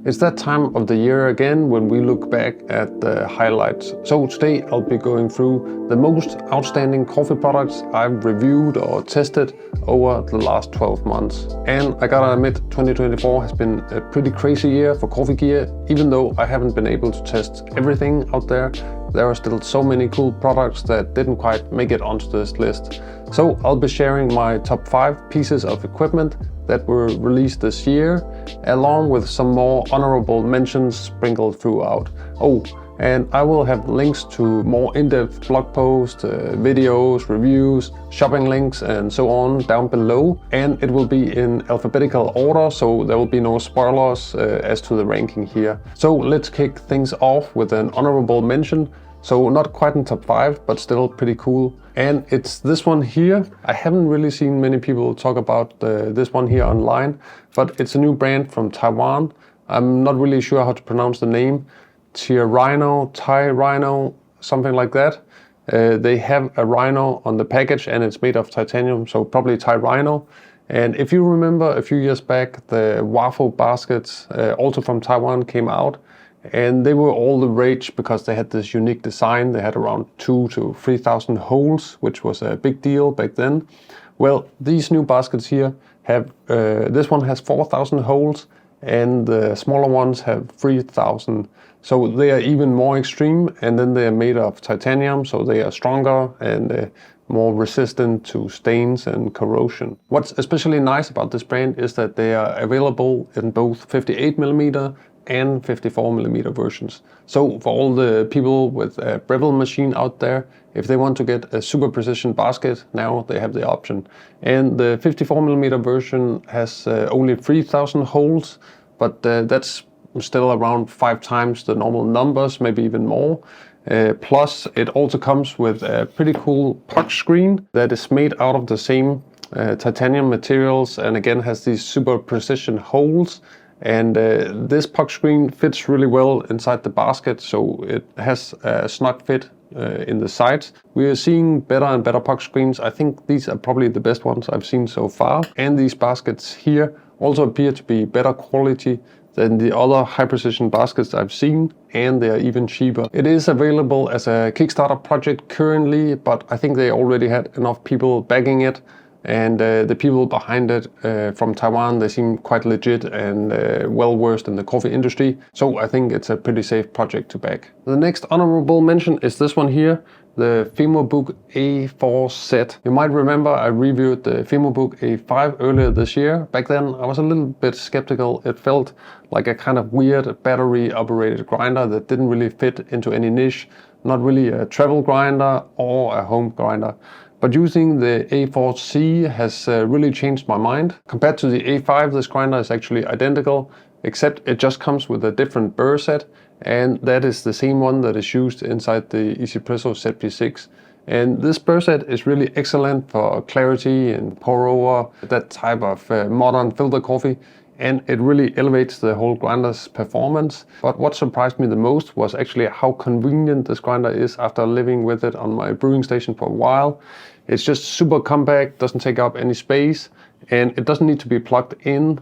It's that time of the year again when we look back at the highlights. So today I'll be going through the most outstanding coffee products I've reviewed or tested over the last 12 months. And I gotta admit, 2024 has been a pretty crazy year for coffee gear. Even though I haven't been able to test everything out there, there are still so many cool products that didn't quite make it onto this list. So I'll be sharing my top 5 pieces of equipment that were released this year, along with some more honorable mentions sprinkled throughout. Oh, and I will have links to more in-depth blog posts, videos, reviews, shopping links, and so on down below. And it will be in alphabetical order, so there will be no spoilers as to the ranking here. So let's kick things off with an honorable mention. So not quite in top 5, but still pretty cool. And it's this one here. I haven't really seen many people talk about this one here online, but it's a new brand from Taiwan. I'm not really sure how to pronounce the name. Tiirhino, something like that. They have a rhino on the package and it's made of titanium, so probably Tiirhino. And if you remember a few years back, the waffle baskets, also from Taiwan, came out. And they were all the rage because they had this unique design. They had around 2,000 to 3,000 holes, which was a big deal back then. Well, these new baskets here have, this one has 4,000 holes and the smaller ones have 3,000. So they are even more extreme, and then they are made of titanium, so they are stronger and more resistant to stains and corrosion. What's especially nice about this brand is that they are available in both 58mm and 54mm versions. So for all the people with a Breville machine out there, if they want to get a super precision basket, now they have the option. And the 54mm version has only 3,000 holes, but that's still around 5 times the normal numbers, maybe even more. Plus it also comes with a pretty cool puck screen that is made out of the same titanium materials, and again has these super precision holes. And this puck screen fits really well inside the basket, so it has a snug fit in the sides. We are seeing better and better puck screens. I think these are probably the best ones I've seen so far. And these baskets here also appear to be better quality than the other high precision baskets I've seen, and they are even cheaper. It is available as a Kickstarter project currently, but I think they already had enough people backing it. And the people behind it from Taiwan, they seem quite legit and well versed in the coffee industry. So I think it's a pretty safe project to back. The next honorable mention is this one here, the Femobook A4Z. You might remember I reviewed the Femobook A5 earlier this year. Back then I was a little bit skeptical. It felt like a kind of weird battery operated grinder that didn't really fit into any niche. Not really a travel grinder or a home grinder. But using the A4Z has really changed my mind. Compared to the A5, this grinder is actually identical, except it just comes with a different burr set, and that is the same one that is used inside the Espresso ZP6. And this burr set is really excellent for clarity and pour over, that type of modern filter coffee. And it really elevates the whole grinder's performance. But what surprised me the most was actually how convenient this grinder is after living with it on my brewing station for a while. It's just super compact, doesn't take up any space, and it doesn't need to be plugged in.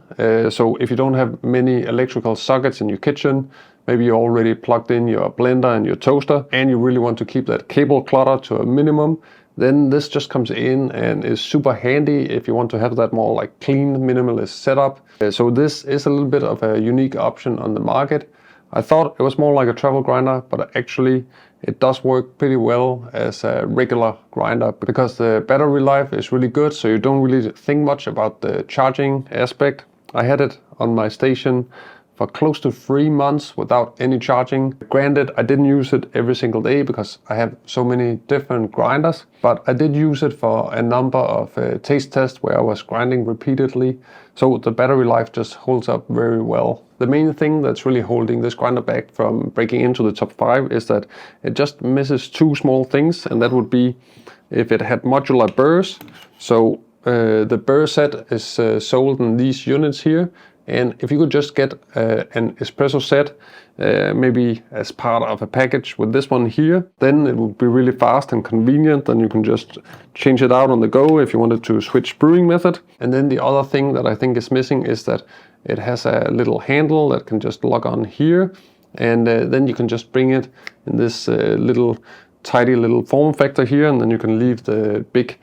So if you don't have many electrical sockets in your kitchen, maybe you already plugged in your blender and your toaster, and you really want to keep that cable clutter to a minimum, then this just comes in and is super handy if you want to have that more like clean, minimalist setup. So this is a little bit of a unique option on the market. I thought it was more like a travel grinder, but actually it does work pretty well as a regular grinder because the battery life is really good, so you don't really think much about the charging aspect. I had it on my station for close to 3 months without any charging. Granted, I didn't use it every single day because I have so many different grinders, but I did use it for a number of taste tests where I was grinding repeatedly. So the battery life just holds up very well. The main thing that's really holding this grinder back from breaking into the top 5 is that it just misses 2 small things, and that would be if it had modular burrs. So the burr set is sold in these units here. And if you could just get an espresso set, maybe as part of a package with this one here, then it would be really fast and convenient, and you can just change it out on the go if you wanted to switch brewing method. And then the other thing that I think is missing is that It has a little handle that can just lock on here, and then you can just bring it in this tidy little form factor here, and then you can leave the big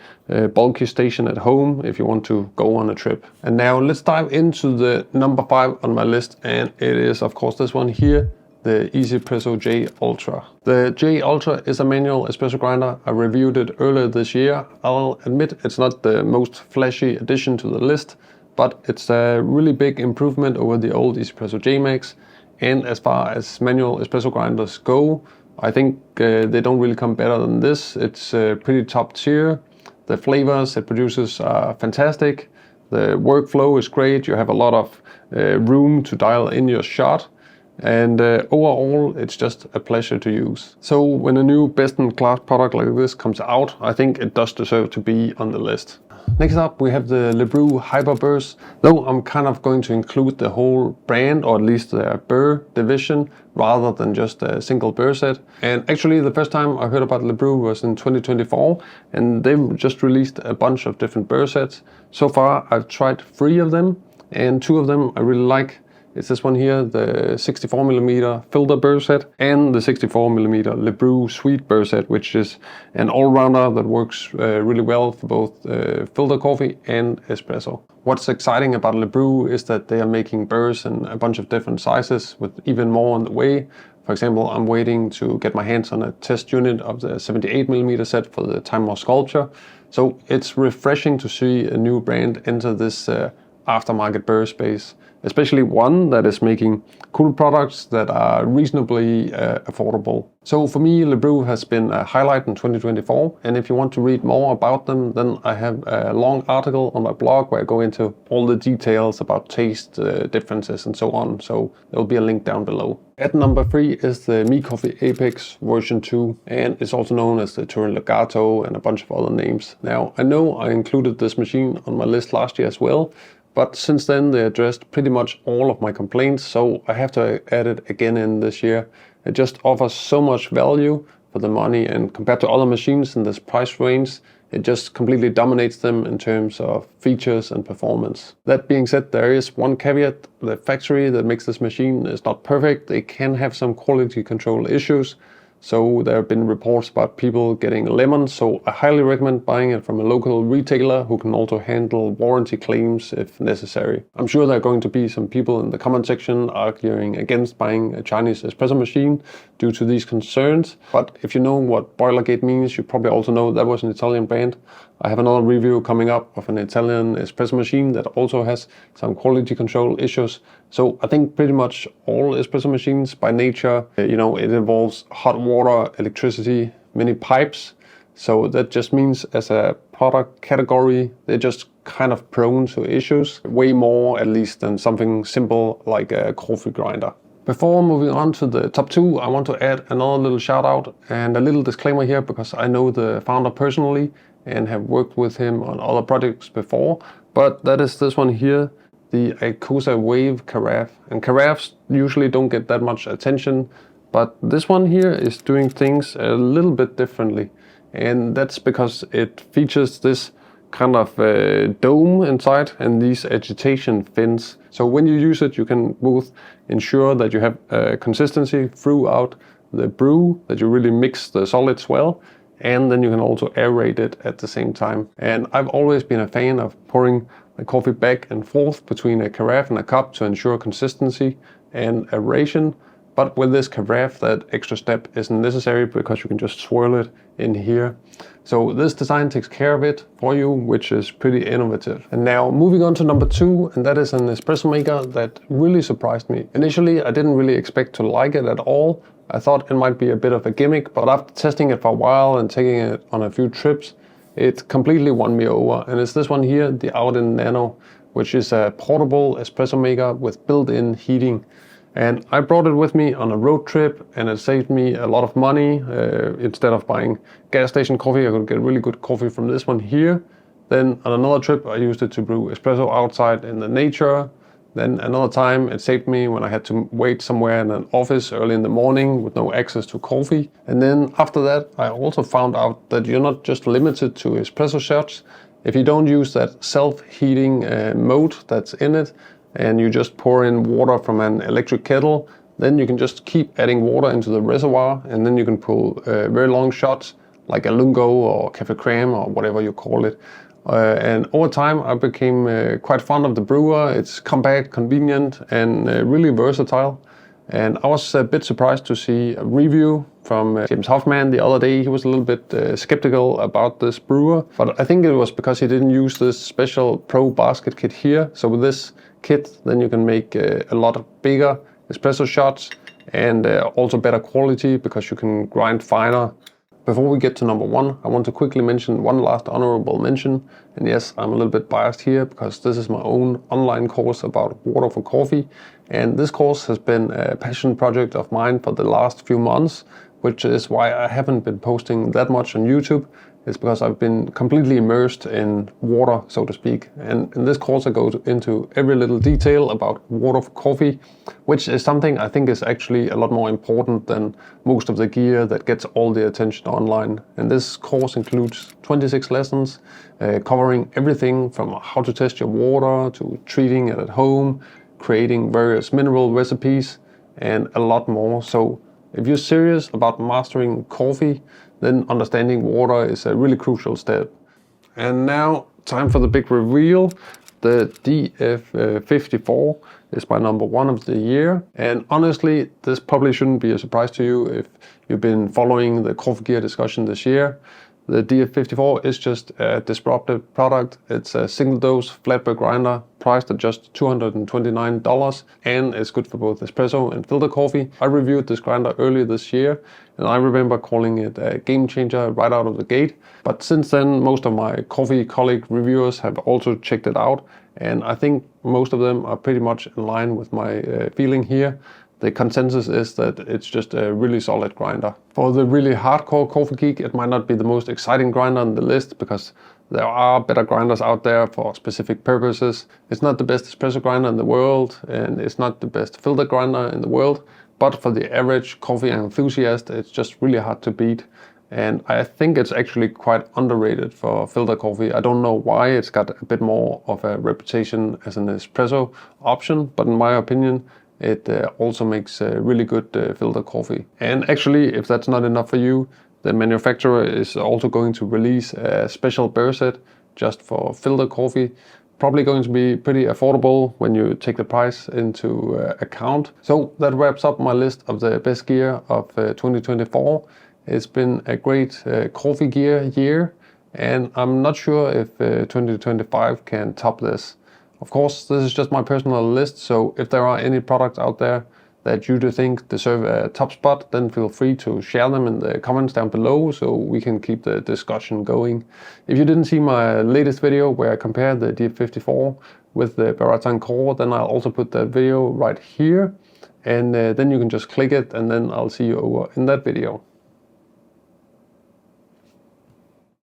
bulky station at home if you want to go on a trip. And now let's dive into the number 5 on my list, and it is of course this one here, the EasyPresso J Ultra. The J Ultra is a manual espresso grinder. I reviewed it earlier this year. I'll admit it's not the most flashy addition to the list, but it's a really big improvement over the old EasyPresso J Max. And as far as manual espresso grinders go, I think they don't really come better than this. It's pretty top tier. The flavors it produces are fantastic. The workflow is great. You have a lot of room to dial in your shot. And overall, it's just a pleasure to use. So when a new best-in-class product like this comes out, I think it does deserve to be on the list. Next up, we have the Lebrew Hyperburrs. Though I'm kind of going to include the whole brand, or at least the burr division, rather than just a single burr set. And actually, the first time I heard about Lebrew was in 2024, and they've just released a bunch of different burr sets. So far, I've tried 3 of them, and 2 of them I really like. It's this one here, the 64mm filter burr set, and the 64mm Lebrew sweet burr set, which is an all-rounder that works really well for both filter coffee and espresso. What's exciting about Lebrew is that they are making burrs in a bunch of different sizes, with even more on the way. For example, I'm waiting to get my hands on a test unit of the 78mm set for the Time More Sculpture. So it's refreshing to see a new brand enter this aftermarket burr space, especially one that is making cool products that are reasonably affordable. So for me, Lebrew has been a highlight in 2024, and if you want to read more about them, then I have a long article on my blog where I go into all the details about taste differences and so on, so there will be a link down below. At number 3 is the MeCoffee Apex version 2, and it's also known as the Turin Legato and a bunch of other names. Now, I know I included this machine on my list last year as well, but since then they addressed pretty much all of my complaints, so I have to add it again in this year. It just offers so much value for the money, and compared to other machines in this price range, it just completely dominates them in terms of features and performance. That being said, there is one caveat. The factory that makes this machine is not perfect. They can have some quality control issues. So there have been reports about people getting lemons, so I highly recommend buying it from a local retailer who can also handle warranty claims if necessary. I'm sure there are going to be some people in the comment section arguing against buying a Chinese espresso machine due to these concerns, but if you know what Boilergate means, you probably also know that was an Italian brand. I have another review coming up of an Italian espresso machine that also has some quality control issues. So I think pretty much all espresso machines by nature, it involves hot water, electricity, many pipes. So that just means as a product category, they're just kind of prone to issues, way more at least than something simple like a coffee grinder. Before moving on to the top 2, I want to add another little shout out and a little disclaimer here, because I know the founder personally and have worked with him on other projects before, but that is this one here, the Icosa Wave carafe. And carafes usually don't get that much attention, but this one here is doing things a little bit differently, and that's because it features this kind of dome inside and these agitation fins. So when you use it, you can both ensure that you have consistency throughout the brew, that you really mix the solids well, and then you can also aerate it at the same time. And I've always been a fan of pouring the coffee back and forth between a carafe and a cup to ensure consistency and aeration. But with this carafe, that extra step isn't necessary because you can just swirl it in here. So this design takes care of it for you, which is pretty innovative. And now moving on to number 2, and that is an espresso maker that really surprised me. Initially, I didn't really expect to like it at all. I thought it might be a bit of a gimmick, but after testing it for a while and taking it on a few trips, it completely won me over. And it's this one here, the Outin Nano, which is a portable espresso maker with built-in heating. And I brought it with me on a road trip, and it saved me a lot of money. Instead of buying gas station coffee, I could get really good coffee from this one here. Then on another trip, I used it to brew espresso outside in the nature. Then another time it saved me when I had to wait somewhere in an office early in the morning with no access to coffee. And then after that, I also found out that you're not just limited to espresso shots. If you don't use that self-heating mode that's in it, and you just pour in water from an electric kettle. Then you can just keep adding water into the reservoir, and then you can pull very long shots like a lungo or cafe creme or whatever you call it. And over time I became quite fond of the brewer. It's compact, convenient, and really versatile. And I was a bit surprised to see a review from James Hoffman the other day. He was a little bit skeptical about this brewer, but I think it was because he didn't use this special Pro basket kit here. So with this kit, then you can make a lot of bigger espresso shots and also better quality because you can grind finer. Before we get to number one, I want to quickly mention one last honorable mention. And yes, I'm a little bit biased here because this is my own online course about water for coffee. And this course has been a passion project of mine for the last few months, which is why I haven't been posting that much on YouTube. It's because I've been completely immersed in water, so to speak. And in this course I go into every little detail about water for coffee, which is something I think is actually a lot more important than most of the gear that gets all the attention online. And this course includes 26 lessons covering everything from how to test your water to treating it at home, creating various mineral recipes, and a lot more. So if you're serious about mastering coffee, then understanding water is a really crucial step. And now, time for the big reveal. The DF54 is my number one of the year. And honestly, this probably shouldn't be a surprise to you if you've been following the coffee gear discussion this year. The DF54 is just a disruptive product. It's a single dose flatbed grinder priced at just $229, and it's good for both espresso and filter coffee. I reviewed this grinder earlier this year, and I remember calling it a game changer right out of the gate. But since then, most of my coffee colleague reviewers have also checked it out, and I think most of them are pretty much in line with my feeling here. The consensus is that it's just a really solid grinder. For the really hardcore coffee geek, it might not be the most exciting grinder on the list because there are better grinders out there for specific purposes. It's not the best espresso grinder in the world, and it's not the best filter grinder in the world, but for the average coffee enthusiast, it's just really hard to beat. And I think it's actually quite underrated for filter coffee. I don't know why it's got a bit more of a reputation as an espresso option, but in my opinion, it also makes really good filter coffee. And actually, if that's not enough for you, the manufacturer is also going to release a special burr set just for filter coffee. Probably going to be pretty affordable when you take the price into account. So that wraps up my list of the best gear of 2024. It's been a great coffee gear year, and I'm not sure if 2025 can top this. Of course, this is just my personal list, so if there are any products out there that you do think deserve a top spot, then feel free to share them in the comments down below so we can keep the discussion going. If you didn't see my latest video where I compared the DF54 with the Baratin Core, then I'll also put that video right here, and then you can just click it and then I'll see you over in that video.